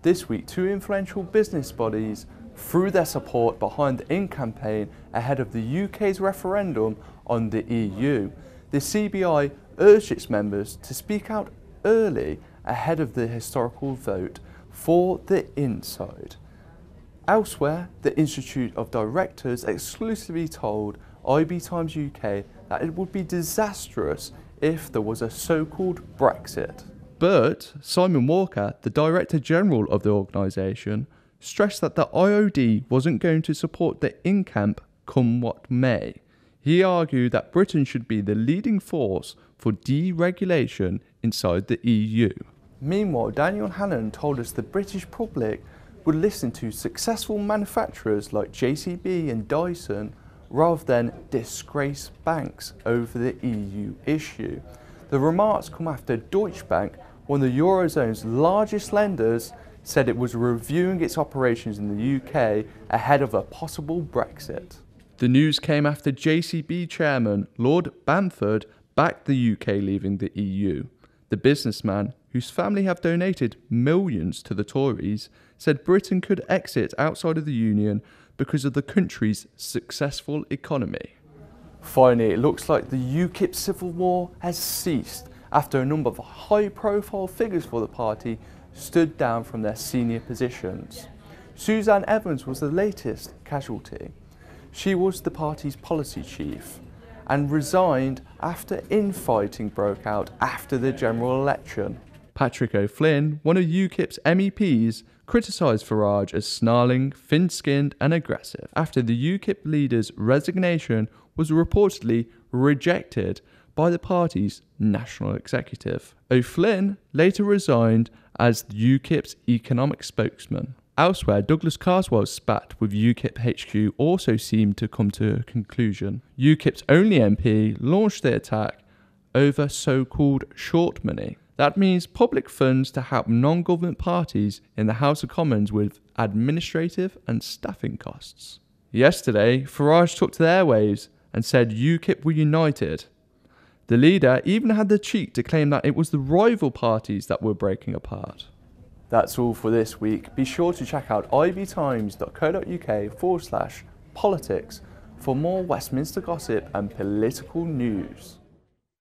This week, two influential business bodies threw their support behind the In campaign ahead of the UK's referendum on the EU. The CBI urged its members to speak out early ahead of the historical vote for the In side. Elsewhere, the Institute of Directors exclusively told IB Times UK that it would be disastrous if there was a so-called Brexit. But Simon Walker, the Director General of the organisation, stressed that the IOD wasn't going to support the In camp come what may. He argued that Britain should be the leading force for deregulation inside the EU. Meanwhile, Daniel Hannan told us the British public would listen to successful manufacturers like JCB and Dyson rather than disgrace banks over the EU issue. The remarks come after Deutsche Bank, one of the Eurozone's largest lenders, said it was reviewing its operations in the UK ahead of a possible Brexit. The news came after JCB chairman Lord Bamford backed the UK leaving the EU. The businessman, whose family have donated millions to the Tories, said Britain could exit outside of the Union because of the country's successful economy. Finally, it looks like the UKIP civil war has ceased after a number of high-profile figures for the party stood down from their senior positions. Suzanne Evans was the latest casualty. She was the party's policy chief and resigned after infighting broke out after the general election. Patrick O'Flynn, one of UKIP's MEPs, criticised Farage as snarling, thin-skinned and aggressive after the UKIP leader's resignation was reportedly rejected by the party's national executive. O'Flynn later resigned as UKIP's economic spokesman. Elsewhere, Douglas Carswell's spat with UKIP HQ also seemed to come to a conclusion. UKIP's only MP launched the attack over so-called short money. That means public funds to help non-government parties in the House of Commons with administrative and staffing costs. Yesterday, Farage took to the airwaves and said UKIP were united. The leader even had the cheek to claim that it was the rival parties that were breaking apart. That's all for this week. Be sure to check out ibtimes.co.uk/politics for more Westminster gossip and political news.